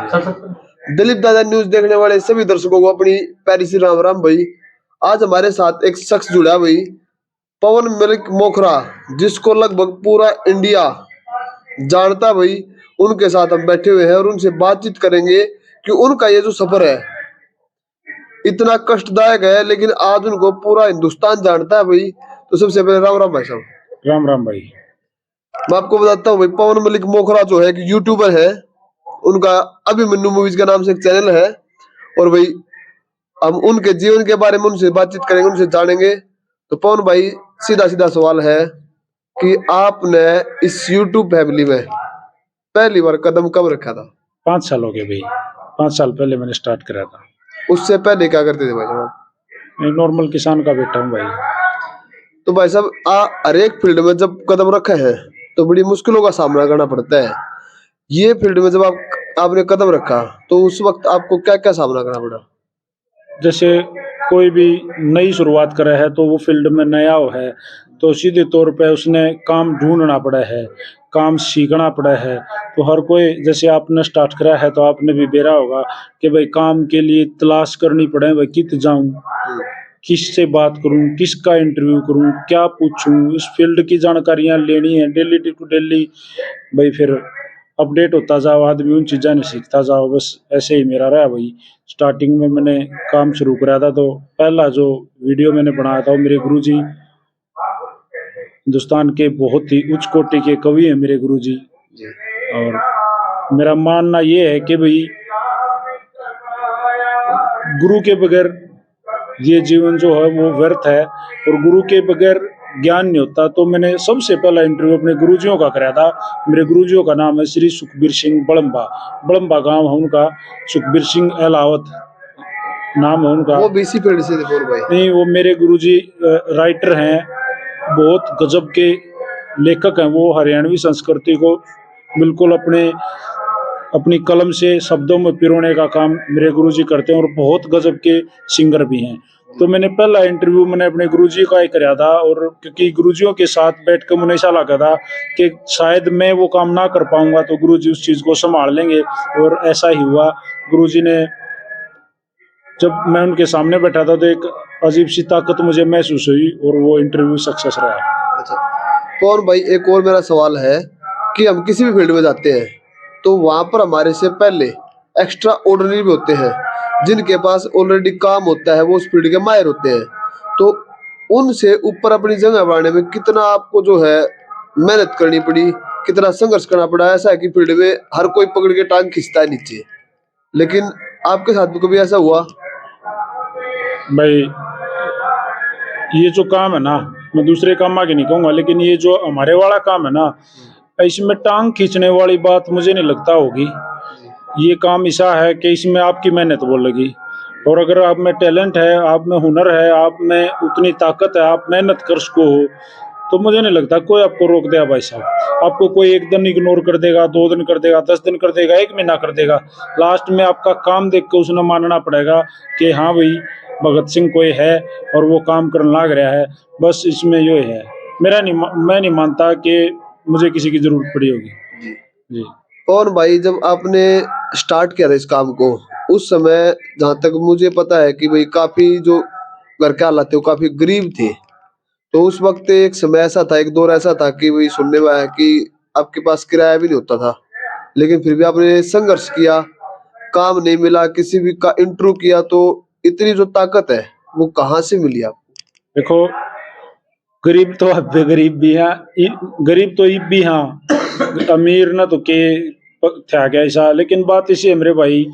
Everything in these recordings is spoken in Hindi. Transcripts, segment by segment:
दिलीप दादा न्यूज देखने वाले सभी दर्शकों को अपनी प्यारी सी राम राम भाई। आज हमारे साथ एक शख्स जुड़ा भाई, पवन मलिक मोखरा, जिसको लगभग पूरा इंडिया जानता भाई। उनके साथ हम बैठे हुए हैं और उनसे बातचीत करेंगे कि उनका ये जो सफर है इतना कष्टदायक है, लेकिन आज उनको पूरा हिंदुस्तान जानता है भाई। तो सबसे पहले राम राम भाई साहब। राम राम भाई। मैं आपको बताता हूँ भाई, पवन मलिक मोखरा जो है कि यूट्यूबर है, उनका अभिमन्यु मूवीज के नाम से एक चैनल है। और भाई हम उनके जीवन के बारे में उनसे बातचीत करेंगे, उनसे जानेंगे। तो पवन भाई, सीधा सीधा सवाल है कि आपने इस यूट्यूब फैमिली में पहली बार कदम कब रखा था? 5 साल हो गए भाई। 5 साल पहले मैंने स्टार्ट करा था। उससे पहले क्या करते थे भाई साहब? मैं नॉर्मल किसान का बेटा हूँ भाई। तो भाई साहब, हर एक फील्ड में जब कदम रखा है तो बड़ी मुश्किलों का सामना करना पड़ता है। ये फील्ड में जब आपने कदम रखा तो उस वक्त आपको क्या क्या सामना करना पड़ा? जैसे कोई भी नई शुरुआत करे है तो वो फील्ड में नया हो है तो सीधे तौर पे उसने काम ढूंढना पड़ा है, काम सीखना पड़ा है। तो हर कोई, जैसे आपने स्टार्ट करा है तो आपने भी बेरा होगा कि भाई काम के लिए तलाश करनी पड़े, भाई कित जाऊं, किससे बात करूं, किसका इंटरव्यू करूं, क्या पूछूं, इस फील्ड की जानकारियां लेनी है डेली टू डेली। भाई फिर अपडेट होता जाओ, आदमी उन चीज़ा ने सीखता जाओ। बस ऐसे ही मेरा रहा भाई। स्टार्टिंग में मैंने काम शुरू करा था तो पहला जो वीडियो मैंने बनाया था वो मेरे गुरुजी, हिंदुस्तान के बहुत ही उच्च कोटि के कवि हैं मेरे गुरुजी। और मेरा मानना ये है कि भाई गुरु के बगैर ये जीवन जो है वो व्यर्थ है और गुरु के बगैर ज्ञान नहीं होता। तो मैंने सबसे पहला इंटरव्यू अपने गुरुजियों का कराया था। मेरे गुरुजियों का नाम है श्री सुखबीर सिंह बड़म्बा। बड़म्बा गांव है उनका, सुखबीर सिंह अहलावत नाम है उनका। वो बीसी फील्ड से थे भाई? नहीं, वो मेरे गुरुजी राइटर हैं, बहुत गजब के लेखक हैं। वो हरियाणवी संस्कृति को बिल्कुल अपनी कलम से शब्दों में पिरोने का काम मेरे गुरुजी करते हैं और बहुत गजब के सिंगर भी हैं। तो मैंने पहला इंटरव्यू मैंने अपने गुरुजी का ही कराया था। और क्योंकि गुरुजियों के साथ बैठकर मुझे ऐसा लगा था कि शायद मैं वो काम ना कर पाऊंगा तो गुरुजी उस चीज़ को संभाल लेंगे, और ऐसा ही हुआ। गुरुजी ने, जब मैं उनके सामने बैठा था तो एक अजीब सी ताकत मुझे महसूस हुई और वो इंटरव्यू सक्सेस रहा। अच्छा कौन भाई, एक और मेरा सवाल है कि हम किसी भी फील्ड में जाते हैं तो वहां पर हमारे से पहले एक्स्ट्रा ऑर्डिनरी भी होते हैं, जिनके पास ऑलरेडी काम होता है, वो उस फील्ड के माहिर होते हैं। तो उनसे ऊपर अपनी जगह बनाने में कितना आपको जो है मेहनत करनी पड़ी, कितना संघर्ष करना पड़ा? ऐसा है कि फील्ड में हर कोई पकड़ के टांग खींचता है नीचे, लेकिन आपके साथ भी कभी ऐसा हुआ? भाई ये जो काम है ना, मैं दूसरे काम आगे नहीं कहूँगा, लेकिन ये जो हमारे वाला काम है ना, इसमें टांग खींचने वाली बात मुझे नहीं लगता होगी। ये काम ऐसा है कि इसमें आपकी मेहनत बोलेगी। और अगर आप में टैलेंट है, आप में हुनर है, आप में उतनी ताकत है, आप मेहनत कर सको हो, तो मुझे नहीं लगता कोई आपको रोक देगा भाई साहब। आपको कोई एक दिन इग्नोर कर देगा, 2 दिन कर देगा, 10 दिन कर देगा, 1 महीना कर देगा, लास्ट में आपका काम देख के उसने मानना पड़ेगा कि हाँ भाई भगत सिंह कोई है और वो काम करने लग रहा है। बस इसमें ये है, मैं नहीं मानता कि मुझे किसी की जरूरत पड़ी होगी जी। और भाई जब आपने स्टार्ट किया था इस काम को, उस समय जहाँ तक मुझे पता है कि भाई काफी जो घर के हालात थे वो काफी गरीब थे। तो उस वक्त एक समय ऐसा था, एक दौर ऐसा था कि भाई सुनने में आया कि आपके पास किराया भी नहीं होता था, लेकिन फिर भी आपने संघर्ष किया, काम नहीं मिला, किसी भी का इंटरव्यू किया। तो इतनी जो ताकत है वो कहाँ से मिली आपको? देखो, गरीब तो अब भी गरीब भी हैं, गरीब तो इब भी हाँ, अमीर ना तो के था क्या ऐसा। लेकिन बात इसी है मेरे भाई,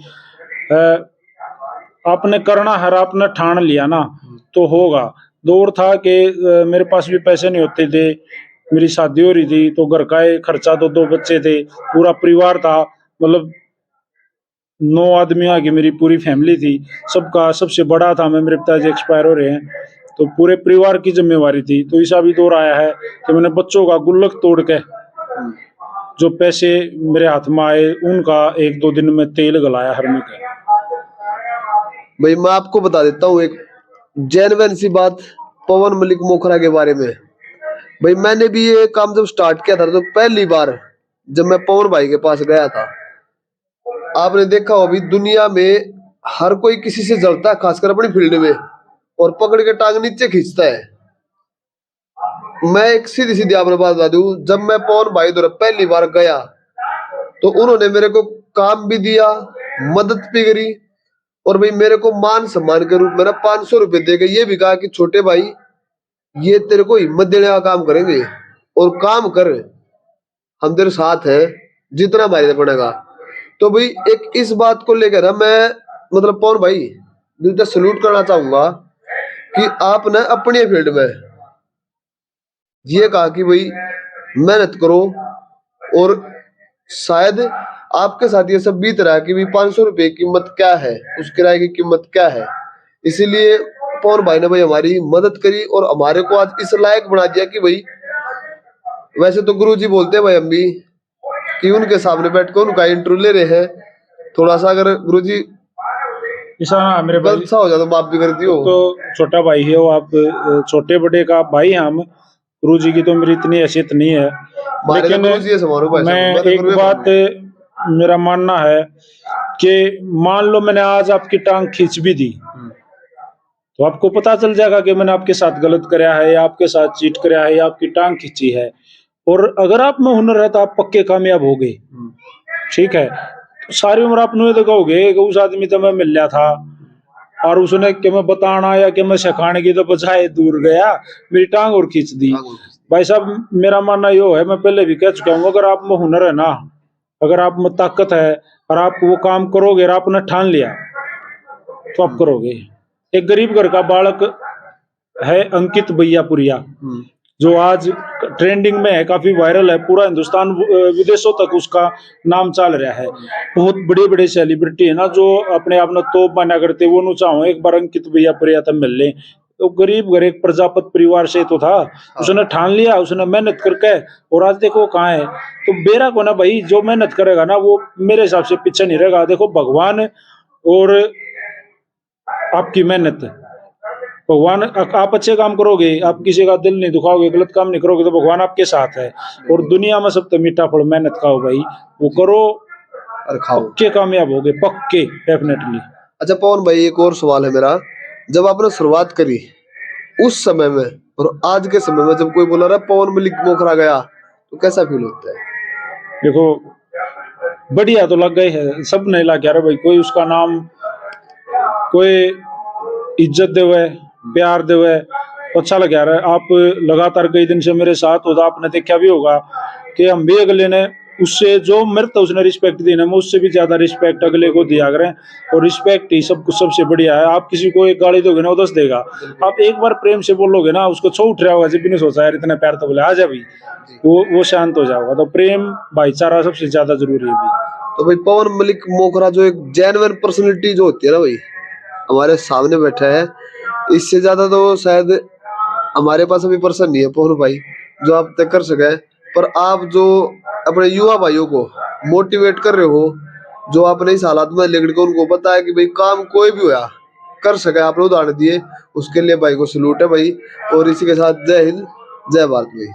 आपने करना है, आपने ठान लिया ना तो होगा। दौर था कि मेरे पास भी पैसे नहीं होते थे, मेरी शादी हो रही थी तो घर का खर्चा, तो 2 बच्चे थे, पूरा परिवार था, मतलब 9 आदमी आगे मेरी पूरी फैमिली थी। सबका सबसे बड़ा था मैं, मेरे पिताजी एक्सपायर हो रहे हैं, तो पूरे परिवार की जिम्मेवारी थी। तो ऐसा भी दौर आया है कि मैंने बच्चों का गुल्लक तोड़ के जो पैसे मेरे हाथ में आए उनका 1-2 दिन में तेल गलाया हर में का। भाई मैं आपको बता देता हूँ एक जेन्युइन सी बात पवन मलिक मोखरा के बारे में। भाई मैंने भी ये काम जब स्टार्ट किया था तो पहली बार जब मैं पवन भाई के पास गया था आपने देखा हो अभी दुनिया में हर कोई किसी से जलता है, खासकर अपनी फील्ड में, और पकड़ के टांग नीचे खींचता है। मैं एक सीधी सीधी आपने बात बता दूं, जब मैं पवन भाई द्वारा पहली बार गया तो उन्होंने मेरे को काम भी दिया, मदद भी करी, और भाई मेरे को मान सम्मान के रूप में ना 500 रुपए देके ये भी कहा कि छोटे भाई ये तेरे को हिम्मत देने का काम करेंगे और काम कर, हम तेरे साथ हैं जितना हमारे पड़ेगा। तो भाई एक इस बात को लेकर ना मैं मतलब पवन भाई दिल से सल्यूट करना चाहूंगा कि आप ना अपने फील्ड में ये कहा कि भाई मेहनत करो, और शायद आपके साथ ये सब बीत रहा है कि भाई 500 रुपए की कीमत क्या है, उस किराए की कीमत क्या है। इसीलिए पवन भाई ने भाई हमारी मदद करी और हमारे को आज इस लायक बना दिया कि भाई, वैसे तो गुरु जी बोलते हैं भाई हम भी कि उनके सामने बैठ कर उनका इंटरव्यू ले रहे हैं, थोड़ा सा अगर गुरु जी ऐसा मेरे भाई गलत सा हो जाए तो माफ भी कर दियो। तो छोटा भाई है वो, आप छोटे बड़े का भाई हैं हम, गुरु जी की तो मेरी इतनी हैसियत नहीं है, हमारे तो लेकिन गुरु जी है समारोह भाई साहब, मैं मैं तो एक गुरु बात मेरा मानना है कि मान लो मैंने आज आपकी टांग खींच भी दी तो आपको पता चल जाएगा कि मैंने आपके साथ गलत कराया है या आपके साथ चीट कराया है या आपकी टांग खींची है। और अगर आप में हुनर है तो आप पक्के कामयाब हो गए, ठीक है। तो सारी उम्र आप नुए तो कहोगे कि उस आदमी तो मैं मिल लिया था और उसने कि मैं बताना या कि मैं सिखाने की तो बजाय दूर गया, मेरी टांग और खींच दी। भाई साहब मेरा मानना यो है, मैं पहले भी कह चुका हूँ, अगर आप में हुनर है ना, अगर आप में ताकत है और आप वो काम करोगे और आपने ठान लिया तो आप करोगे। एक गरीब घर का बालक है अंकित भैयापुरिया, जो आज ट्रेंडिंग में है, काफी वायरल है, पूरा हिंदुस्तान विदेशों तक उसका नाम चल रहा है। बहुत बड़े बड़े सेलिब्रिटी है ना जो अपने आप में तोप माना करते, वो नु चाहो एक बार अंकित भैयापुरिया तब मिल ले। तो गरीब घर एक प्रजापत परिवार से तो था, उसने ठान लिया, उसने मेहनत करके, और आज देखो कहाँ है। तो बेरा को ना भाई जो मेहनत करेगा ना वो मेरे हिसाब से पीछे नहीं रहेगा। देखो भगवान और आपकी मेहनत, भगवान आप अच्छे काम करोगे, आप किसी का दिल नहीं दुखाओगे, गलत काम नहीं करोगे तो भगवान आपके साथ है। और दुनिया में सबसे मीठा फल मेहनत का हो भाई, वो करो और खाओ, पक्के कामयाब होगे, पक्के डेफिनेटली। अच्छा पवन भाई एक और सवाल है मेरा, जब आपने शुरुआत करी उस समय में और आज के समय में जब कोई बोला रहा पवन मलिक मोखरा गया तो कैसा फील होता है? देखो बढ़िया तो लग गए है, सब नहीं लग गया भाई, कोई उसका नाम कोई इज्जत देवे प्यार देवे तो अच्छा लग रहा है। आप लगातार कई दिन से मेरे साथ हो तो आपने देखा भी होगा कि हम भी अगले ने उससे जो मेरे तो उसने रिस्पेक्ट दी ना, मैं उससे भी ज्यादा रिस्पेक्ट अगले को दिया करें, और रिस्पेक्ट ही सब कुछ सबसे बढ़िया है। आप किसी को एक गाली दोगे ना वो 10 देगा, आप एक बार प्रेम से बोलोगे ना उसको छो उठ रहा होगा, जब भी नहीं सोचा यार इतना प्यार तो बोले आ जा भी, वो शांत हो जाएगा। तो प्रेम भाईचारा सबसे ज्यादा जरूरी है भी। तो भाई पवन मलिक मोखरा जो एक जेन्युइन पर्सनैलिटी जो होती है ना भाई, हमारे सामने बैठा है, इससे ज्यादा तो शायद हमारे पास अभी पर्सन नहीं है पवन भाई जो आप तक कर सके। पर आप जो अपने युवा भाइयों को मोटिवेट कर रहे हो, जो आपने इस हालात में लेकर के उनको बताया कि भाई काम कोई भी होया कर सके, आपने उदाहरण दिए, उसके लिए भाई को सलूट है भाई। और इसी के साथ जय हिंद जय भारत भाई।